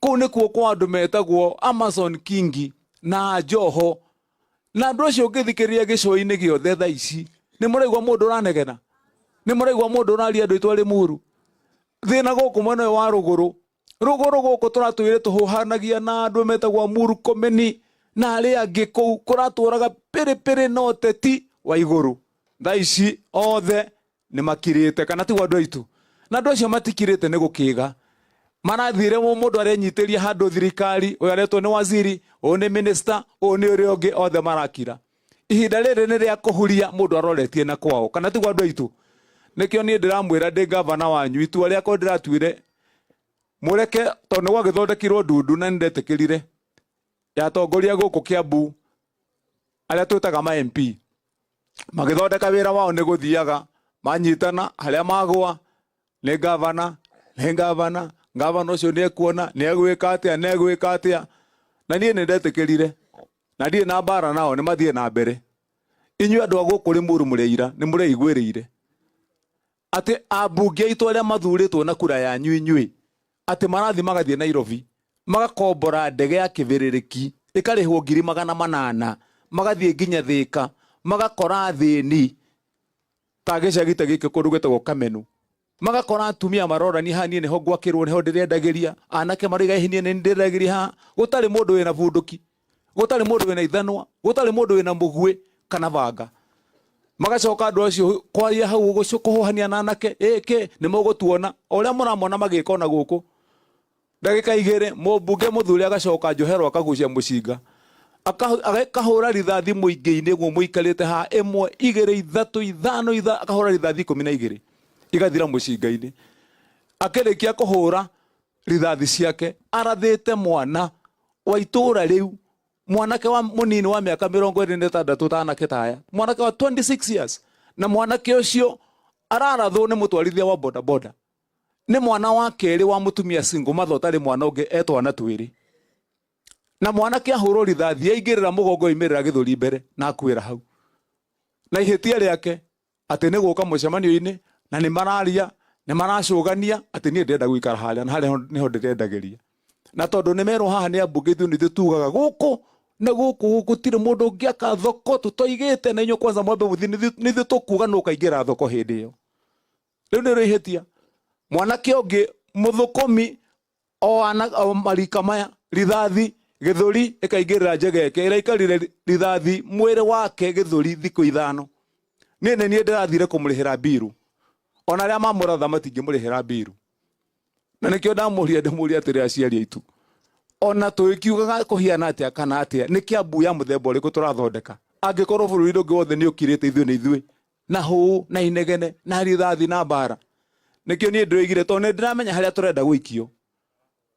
Kũu nĩkuo kwa andũ metagwo Amazon King na Joho. Na andũ acio ũngĩthikĩrĩria gĩcũa-inĩ gĩothe thaa ici, nĩ mũraigua mũndũ ũranegena? Nĩ mũraigua mũndũ ũraria andũ itwa Limuru? Thĩna gũkũ mwena ũyũ wa rũgũrũ gũkũ tũratũire tũhũhanagia na andũ metagwo Murkomen na arĩa angĩ kũu kũratũraga pĩrĩpĩrĩ na ũteti wa igũrũ. Thaa ici othe nĩ makirĩte, kana tigwo andũ aitũ. Na andũ acio matikirĩte nĩ gũkĩga. Marathire mũndũ arenyitĩria handũ thirikari, ũyũ aretwo nĩ waziri, ũyũ nĩ minister, ũyũ nĩ ũrĩa ũngĩ, othe marakira. Ihinda rĩrĩ nĩ rĩa kũhuria mũndũ aroretie na kwao, kana tigwo andũ aitũ. Nĩkĩo niĩ ndĩramwĩra ndĩ gavana wanyu, itua rĩakwa ndĩratuire mũreke, tondũ gwagĩthondekirwo ndundu na nĩndetĩkĩrire ya atongoria gũkũ Kiambu arĩa twĩtaga ma MP magĩthondeka wĩra wao nĩ gũthiaga manyitana harĩa magwa nĩ gavana, gavana ũcio nĩ ekuona nĩ egwĩka atĩa, na niĩ nĩndetĩkĩrire na ndiĩ na mbara nao, nĩ mathiĩ na mbere. Inyuĩ andũ a gũkũ Limuru mũrĩ aira, nĩ mũreiguĩrĩire atĩ ambunge aitũ arĩa mathurĩtwo na kura yanyu inyuĩ atĩ marathi magathiĩ Nairobi magakombora ndege ya kĩbĩrĩrĩki ĩkarĩhwo 800,000 magathiĩ nginya Thĩka magakora thĩni ta gĩcagi ta gĩkĩ kũndũ gwĩtagwo Kamenu, magakora atumia marorania haha niĩ nĩho gwakĩrwo nĩho ndĩrendagĩria, anake maroiga hihi niĩ nĩ ndĩrendagĩria haha. Gũtarĩ mũndũ wĩna bunduki, gũtarĩ mũndũ wĩna ithanwa, gũtarĩ mũndũ wĩna mũguĩ kana banga. Magacoka andũ acio kwaria hau kũhũhania na anake ĩkĩ nĩ mũgũtuona o ũrĩa mũramona magĩka ona gũkũ. Ndagĩka 2 mũmbunge mũthuri agacoka njoherwo akagucia mũcinga akahũra rithathi mũingĩ-inĩ guo mũikarĩte haha 1 2 3 4 5 akahũra rithathi 12 igathira mũcinga-inĩ. Akĩrĩkia kũhũra rithathi ciake arathĩte mwana wa itũra rĩu, mwanake wa mũnini wa mĩaka 26 tanake taya, mwanake wa 26 years, na mwanake ũcio ararathwo nĩ mũtwarithia wa bodaboda. Nĩ mwana wa kerĩ wa mũtumia single mother ũtarĩ mwana ũngĩ etwana twĩrĩ. Na mwanake ahũrwo rithathi aingĩrĩra mũgongo imĩrĩra gĩthũri mbere na akuĩra hau. Na ihĩtia rĩake atĩ nĩ gũka mũcemanio-inĩ na nĩ mararia nĩ maracũgania atĩ niĩ ndĩrenda gũikara harĩa na harĩa nĩho ndĩrendagĩria. Na tondũ nĩ merwo haha nĩ ambunge ithuĩ nĩ tugaga gũkũ na gũkũ gũtirĩ mũndũ ũngĩaka thoko tũtoigĩte, na inyuĩ kwanza mwambe mũthi nĩ ithuĩ tũkuga nũ kaingĩra thoko hĩndĩ ĩyo. Rĩu nĩ rĩhĩtia. Mwanake ũngĩ mũthũkũmi o marika maya rithathi gĩthũri ĩkaingĩrĩra njegeke ĩraikarire rithathi mwĩrĩ wake gĩthũri thikũ 5. Niĩ ndĩrathire kũmũrĩhĩra mbiru, ona arĩa mamũratha matingĩmũrĩhĩra mbiru. Na nĩkĩo ndĩmũria atĩrĩ aciari aitũ, ona tũkiugaga kũhiana atĩa kana atĩa, nĩ Kiambu ya mũthemba ũrĩkũ tũrathondeka? Angĩkorwo bũrũri ũngĩ wothe nĩ ũkirĩte ithuĩ nĩ ithuĩ, na hũũ na inegene na rithathi na mbara. Nĩkĩo niĩ ndĩroigire tondũ nĩ ndĩramenya harĩa tũrenda gũikio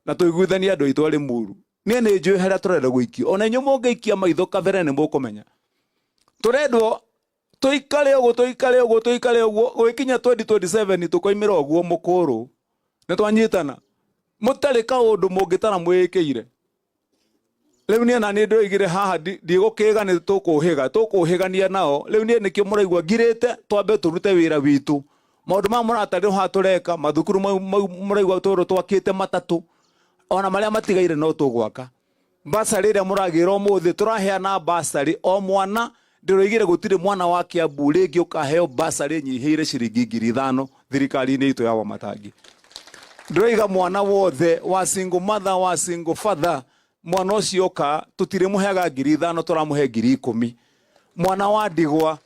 na tũiguithania andũ aitũ a Limuru. Niĩ nĩ njũĩ harĩa tũrenda gũikio, ona inyuĩ mũngĩikia maitho kabere nĩ mũkũmenya. Tũrendwo tũikare ũguo gwĩkinya 2027 tũkoimĩra ũguo mũkũrũ. Nĩ twanyitana mũtarĩ kaũndũ mũngĩtara mwĩkĩire. Rĩu niĩ na nĩ ndoigire haha ndigũkĩga nĩ tũkũhĩgania nao. Rĩu niĩ nĩkĩo mũraigua ngirĩte twambe tũrute wĩra witũ. Maũndũ ma mũratarĩrwo haha tũreka, mathukuru mũraigua tũrũ twakĩte 3, ona marĩa matigaire no tũgwaka. Basarĩ ĩrĩa mũragĩra ũmũthĩ tũraheana basarĩ o mwana. Ndĩroigire gũtirĩ mwana wa Kiambu rĩngĩ ũkaheo basarĩ nyihĩire ciringi 5,000 thirikari-inĩ itũ ya Wamatangi. Ndĩroiga mwana wothe wa single mother wa single father, mwana ũcio ũka tũtirĩmũheaga 5,000 tũramũhe 10,000. Mwana wa ndigwa,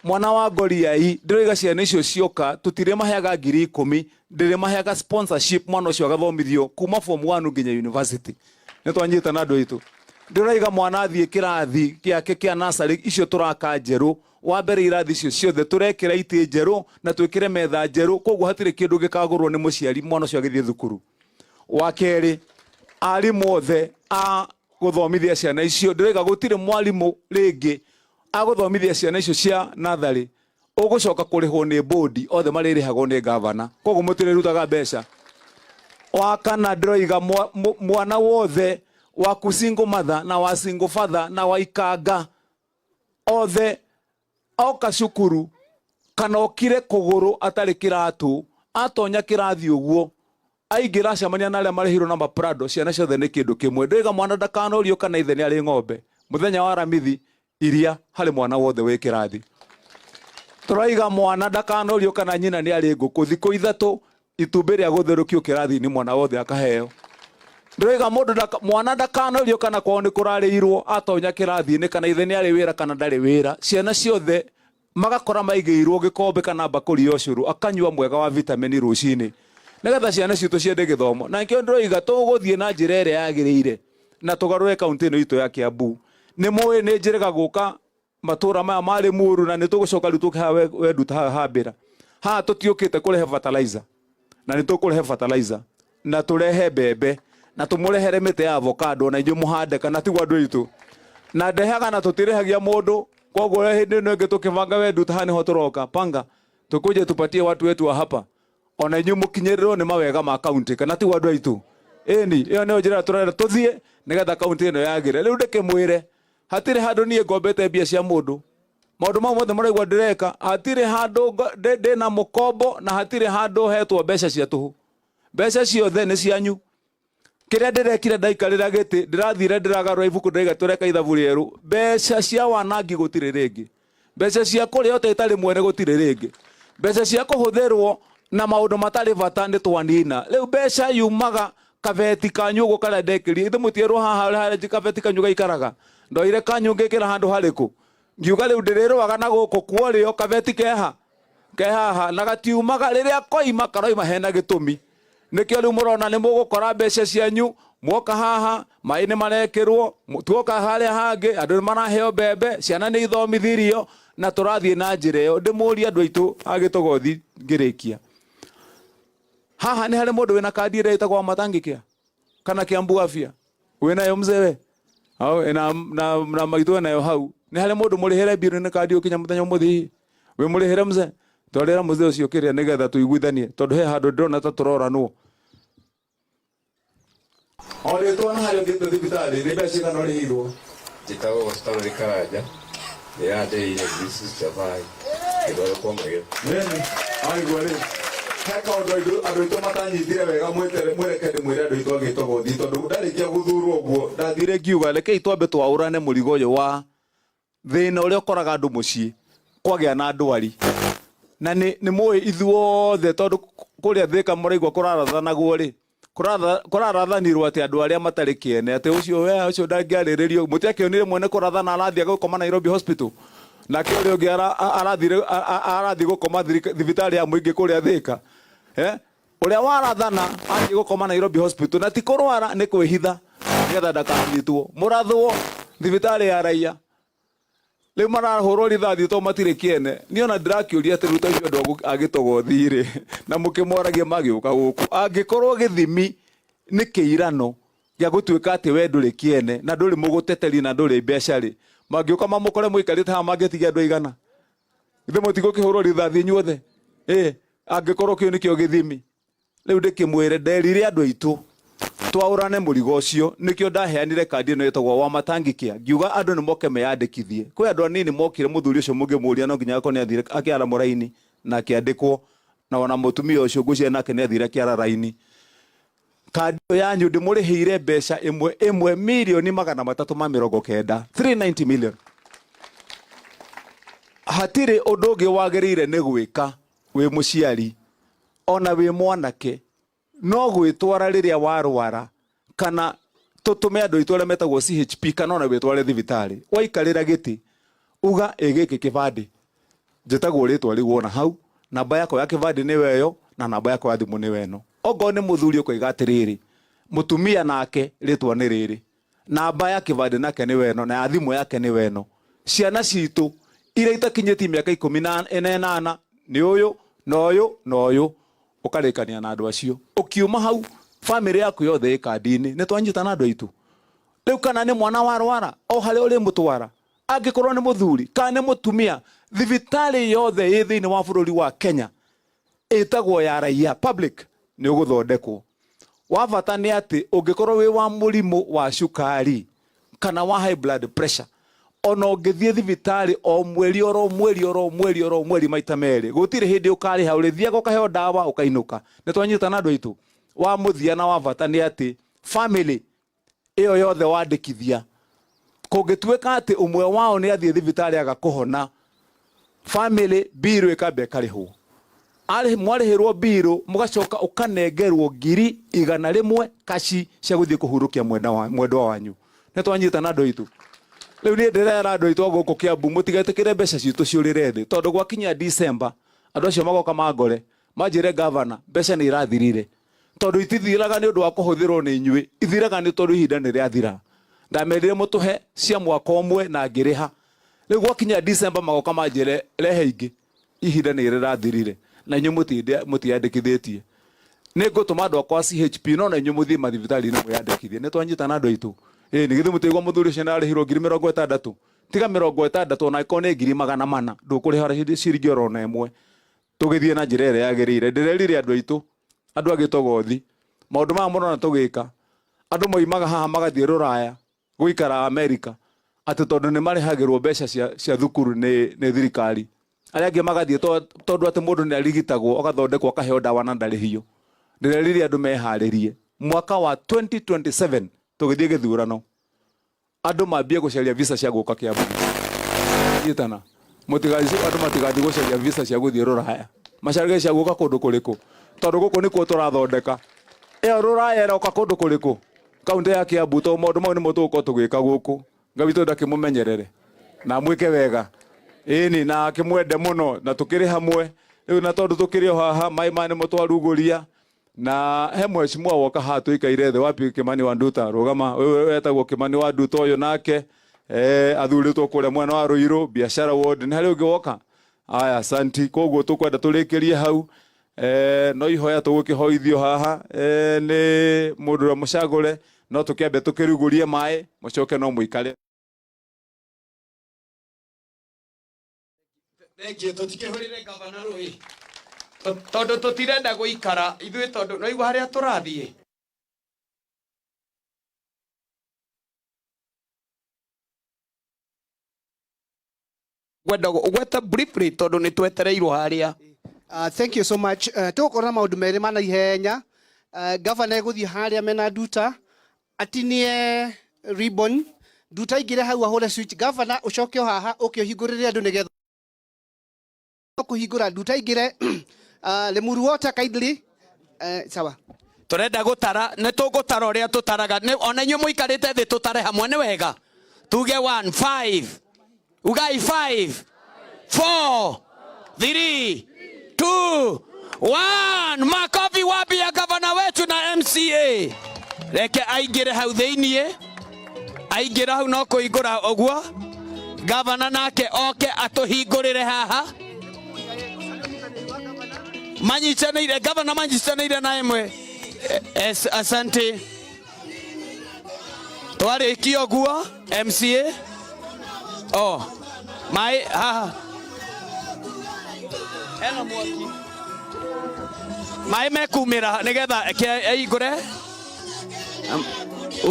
mwana wa ngoriai, ndĩroiga ciana icio cioka tũtirĩmaheaga 10,000, ndĩrĩmaheaga sponsorship, mwana ũcio agathomithio kuma form 1 nginya university. Nĩ twanyitana andũ aitũ. Ndĩroiga mwana athiĩ kĩrathi gĩake kĩa nursery icio tũraka njerũ, wa mbere irathi icio ciothe tũrekĩra itĩ njerũ na twĩkĩre metha njerũ, koguo hatirĩ kĩndũ gĩkagũrwo nĩ mũciari mwana ũcio agĩthiĩ thukuru. Wa kerĩ, arimũ othe a gũthomithia ciana icio, ndĩroiga gũtirĩ mwarimũ rĩngĩ agũthomithia ciana icio cia natharĩ ũgũcoka kũrĩhwo nĩ bodi, othe marĩrĩhagwo nĩ gavana, koguo mũtirĩrutaga mbeca. Wa kana, ndĩroiga mwana wothe wa single mother na wa single father na wa ikanga othe oka cukuru kana okire kũgũrũ atarĩ kĩratũ atonya kĩrathi ũguo aingira cemania na aria marihirwo na maprado ciana ciothe ni kindu kimwe ndiga mwana ndakanorio kana ithe ni ari ng'ombe muthenya wa ramithi iria hari mwana wothe wi kirathi turaiga mwana ndakanorio kana nyina ni ari nguku thiko ithatu itumbi ria gutherukio kirathi ni mwana wothe akaheo ndiga mwana ndakanorio kana kwao ni kurariirwo atonya kirathi ni kana ithe ni ari wira kana ndari wira ciana ciothe magakora maigiirwo gikombe kana bakuri yocuru akanywa mwega wa vitamini rucini nigetha ciana citu ciende githomo na nkio ndiroiga tuguthie na njira ire yagiriire na tugarure kaunti ino itu ya Kiambu ni moe ni njirega guka matura maya mari muru na ni tugucoka riu tukiha wendu ta hambira ha tutiukite kurehe fertilizer na ni tukurehe fertilizer na turehe bebe na tumurehere mite ya avocado na inyu muhande kana tigwa andu itu na ndehaga na tutirehagia mundu koguo hindi ino ingi tukivanga wendu ta niho turoka panga tukuje tupatie watu wetu wa hapa ona inyu mukinyirirwo ni mawega ma county kana tigwa andu itu eni iyo ni njira turera tuthie nigetha county ino yagire riu ndeke mwire hatire handu nie ngombete mbia cia mundu maundu mau mothe maraigwa ndireka hatire handu ndina mukombo na hatire handu hetwo mbeca cia tuhu mbeca ciothe ni cianyu kiria ndirekire ndaikarira giti ndirathire ndiragarura ibuku ndaiga tureka ithabu rieru mbeca cia wanangi gutire ringi mbeca cia kuria utitari mwene gutire ringi mbeca cia kuhuthirwo na maundu matari bata ni twanina riu mbeca yumaga kabeti kanyugo kala ndekiri ithe mutierwo haha kabeti kanyuga ikaraga ndoire kanyuge kira handu hariku ngiuga riu ndirirwaga na guku kuorio kabeti kehaha na gatiumaga riria koima karoima hena gitumi nikio riu murona ni mugukora mbeca cianyu mwoka haha mai ni marekirwo tuoka haria hangi andu maraheo bebe ciana ni ithomithirio na turathie na njira iyo ndimuria andu aitu agitogothi ngirikia haha ni hari mundu wina kadi ira itagwa matangikia kana Kiambu afya wina yo mzewe au na maitu nayo hau ni hari mundu murihere biru ni kadi ukinya muthenya muthi we murihere mze twarira muzee ucio kiria nigetha tuiguithanie tondu he handu ndona ta turora no ore twana hari ngite thibitari ni mbeca kana rihirwo jitago hospital Karaja ni ade ile business chavai ndio kwa ngege nene ai gore heka andu itu matanyitire wega mwerekende mwire andu itu agitogothi tondu ndarikia guthurwo guo ndathire ngiuga reke itwambe twaurane murigo uyu wa thina uria ukoraga andu mucii kwagia na ndwari na ni mwe ithuothe tondu kuria thika muraigwa kurarathanagwo ri kurarathanirwo ati andu aria matari kiene ati ucio ndangiariririo mutiakionire mwene kurathana arathia gukoma Nairobi Hospital na kio rio ngiara arathi gukoma thibitari ya muingi kuria thika uria warathana athi gukoma Nairobi Hospital na ti kurwara ni kwihitha nigetha ndakanyitwo murathwo thibitari ya raia le marahurwo rithathi to matire kiene niona ndirakiuria ati ruta icio ndogo agitogothire na mukimoragia magiuka guku angikorwo githimi ni kiirano gia gutuika ati we nduri kiene na nduri muguteteri na nduri mbeca ri magiuka mamukore muikarite ha magetigia andu igana ithe mutigo kihurwo rithathi nyuothe angikorwo kio nikio githimi riu ndikimwire nderire andu aitu twaurane murigo ucio nikio ndaheanire kadi ino yetagwo wa matangikia ngiuga andu ni moke meyandikithie kwi andu anini mokire muthuri ucio mungimuria no nginya akoni athire akiara muraini na akiandikwo na ona mutumia ucio ngucia nake ni athire akiara raini kadi yanyu ndimurihire mbeca imwe milioni 390 390 million hatire undu ungi wagirire ni gwika wi muciari ona wi mwanake no gwitwara riria warwara kana tutume andu itware metagwo CHP kana ona witware thibitari waikarira giti uga egeke kibandi njitagwo ritwa riu wona hau namba yako ya kibandi ni weyo na namba yako ya thimu ni weno ogo ni muthuri ukoiga atiriri mutumia nake ritwa ni riri namba ya kibandi nake ni weno na ya thimu yake ni weno ciana citu ira itakinyeti miaka 18 ni uyu na uyu ukarikania na andu acio ukiuma hau family yaku yothe ikadini ni twanyita na andu aitu riu kana ni mwana warwara o hali uri mutwara angikorwo ni muthuri kana ni mutumia thibitari yothe ithini wa bururi wa Kenya itagwo ya raia public ni uguthondekwo wabata ni ati ungikorwo wi wa murimu wa shukari kana wa high blood pressure ona ungithie thibitari o mweri maita meri gutire hindi ukari ha urithia ukaheo dawa ukainuka ni twanyita na andu aitu wa muthia na wa bata nĩ atĩ family ĩyo yothe wandĩkithia kũngĩtuĩka atĩ ũmwe wao nĩ athiĩ thibitarĩ agakũhona, family bill ĩkamba ĩkarĩhwo. Mwarĩhĩrwo bill mũgacoka ũkanengerwo 100,000 kaci cia gũthiĩ kũhurũkia mwendwa wanyu. Nĩ twanyitana andũ aitũ. Rĩu niĩ ndĩrera andũ aitũ gũkũ Kiambu mũtigetĩkĩre mbeca citũ ciũrĩre thĩ, tondũ gwakinya December andũ acio magoka mangore manjĩre governor mbeca nĩ irathirire, tondũ itithiraga nĩ ũndũ wa kũhũthĩrwo nĩ inyuĩ, ithiraga nĩ tondũ ihinda nĩ rĩathira. Ndamerire mũtũhe cia mwaka ũmwe na ngĩrĩha. Rĩu gwakinya December magoka manjĩre rehe ingĩ, ihinda nĩ rĩrathirire na inyuĩ mũtiandĩkithĩtie. Nĩ ngũtũma andũ akwa CHP no na inyuĩ mũthiĩ mathibitarĩ-inĩ mwĩyandĩkithie. Nĩ twanyitana andũ aitũ. Nĩ githĩ mũtĩgwa mũthuri ũcio narĩhirwo 60,000, tiga 60,000 ona ĩkorwo nĩ 400,000 ndũkũrĩha ciringi ona ĩmwe. Tũgĩthiĩ na njĩra ĩrĩa yagĩrĩire. Ndĩrerire andũ aitũ, andũ agĩtwo gothi, maũndũ maya mũrona tũgĩka, andũ moimaga haha magathiĩ Rũraya gũikara Amerika atĩ tondũ nĩ marĩhagĩrwo mbeca cia thukuru nĩ thirikari. Arĩa angĩ magathiĩ tondũ atĩ mũndũ nĩ arigitagwo agathondekwo akaheo ndawa na ndarĩhio. Ndĩrerire andũ meharĩrie mwaka wa 2027 tũgĩthiĩ gĩthurano, andũ mambie gũcaria visa cia gũka Kiambu. Nyitana andũ matigathiĩ gũcaria visa cia gũthiĩ Rũraya, macarie cia gũka kũndũ kũrĩkũ, tondũ gũkũ nĩkuo tũrathondeka. Ĩyo Rũraya ĩroka kũndũ kũrĩkũ? Kaunti ya Kiambu. To maũndũ mau nĩmo tũgũkorwo tũgĩka gũkũ. Ngai witũ ndakĩmũmenyerere na mwĩke wega, ĩni na akĩmwende mũno na tũkĩrĩ hamwe. Rĩu na tondũ tũkĩrĩ o haha, maĩ maya nĩmo twarugũria na he mheshimiwa woka haha tũikaire thĩ. Wapi Kimani wa Nduta? Rũgama. Wewe wetagwo Kimani wa Nduta ũyũ nake athurĩtwo kũrĩa mwena wa Ruiru biashara ward. Nĩ harĩ ũngĩ woka? Aya, asanti. Koguo tũkwenda tũrĩkĩrie hau. No ihoya tũgũkĩhoithio haha nĩ mũndũ ũrĩa mũcagũre, no tũkĩambe tũkĩrugũrie maĩ mũcoke no mũikare. Thengiũ, tũtikĩhũrĩre gavana rũĩ tondũ tũtirenda gũikara ithuĩ, tondũ no igua harĩa tũrathiĩ. Gwenda ũgweta briefly tondũ nĩ twetereirwo harĩa. Thank you so much. Tũgũkorwo na maũndũ merĩ ma naihenya. Governor egũthiĩ harĩa mena Nduta atinie ribbon, Nduta aingĩre hau ahũre switch. Governor ũcoke o haha ũkĩhingũrĩre andũ nĩgetha kũhingũra. Nduta aingĩre. Lemuru water kindly. Sawa. Tũrenda gũtara, nĩ tũgũtara ũrĩa tũtaraga. Ona inyuĩ mũikarĩte thĩ tũtare hamwe nĩ wega. Tuge 1 5. Ugai 5 4 3 2 1. Makofi wapi ya gavana wetu na MCA. Reke aingĩre hau thĩiniĩ, aingĩre hau no kũhingũra ũguo. Gavana nake oke atũhingũrĩre haha. Manyitanĩire, gavana manyitanĩire na ĩmwe. Asante. Twarĩkia ũguo MCA. Maĩ haha hena mwaki, maĩ mekumĩra nĩgetha ahingũre.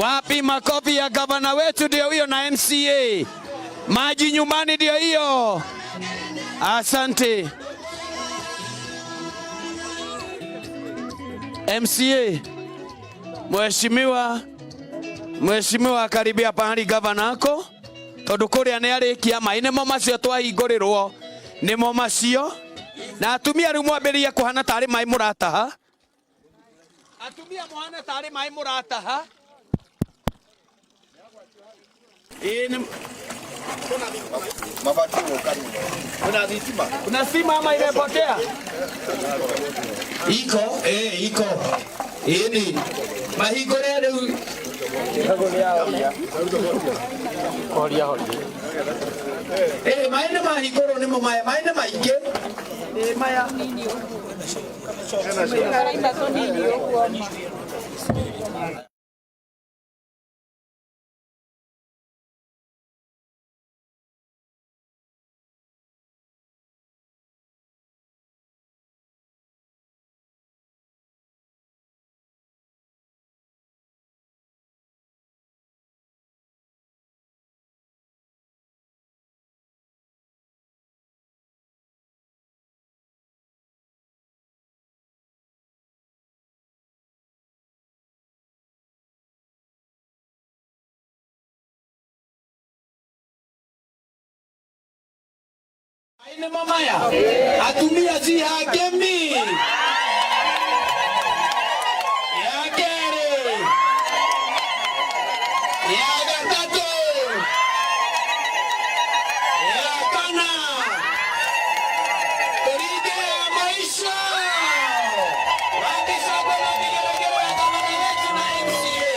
Wapi makofi ya gavana wetu? Ndio hiyo na MCA. Maji nyumbani ndio hiyo. Asante. MCA, mheshimiwa karibia pahali gavana ako, tondũ kũrĩa nĩ arĩkia. Maĩ nĩmo macio twahingũrĩrwo, nĩmo macio. Na atumia rĩu mwambĩrĩrie kũhana tarĩ maĩ mũrataha. Atumia mũhana tarĩ maĩ mũrataha. Kuna stima ama imepotea? Iko. Ini mahingũre rĩu. Maĩ nĩ mahingũrwo nĩmo maya. Maĩ nĩ maingĩ. Maya. Ine mamaya atumia si hakemi ya kere ya gatatu ya kana perige ya maisha wakishago na vigelegele ya kamari yetu na MCA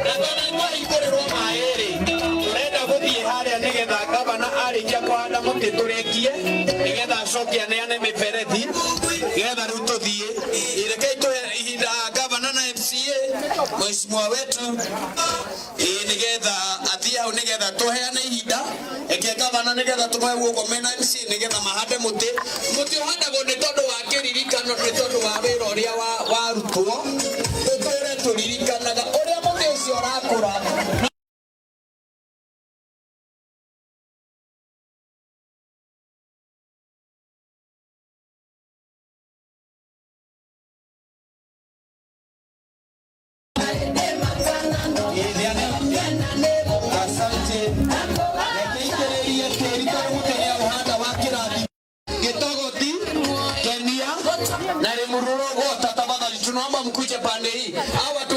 na tona kwa ikorerwo maere turenda guthie haria nigetha gavana arikia kuhanda muti turekie nigetha acokia neane miberethi nigetha riu tuthie irekei tuhe ihinda gavana na MCA mheshimiwa wetu nigetha athie hau nigetha tuheane ihinda eke gavana nigetha tumwe guoko mena MCA nigetha mahande muti uhandagwo ni tondu wa kiririkano ni tondu wa wira uria warutwo tuture turirikanaga uria muti ucio urakura. Na limururo gota tafadhali tunaomba mkuje pande hii. Hawa tu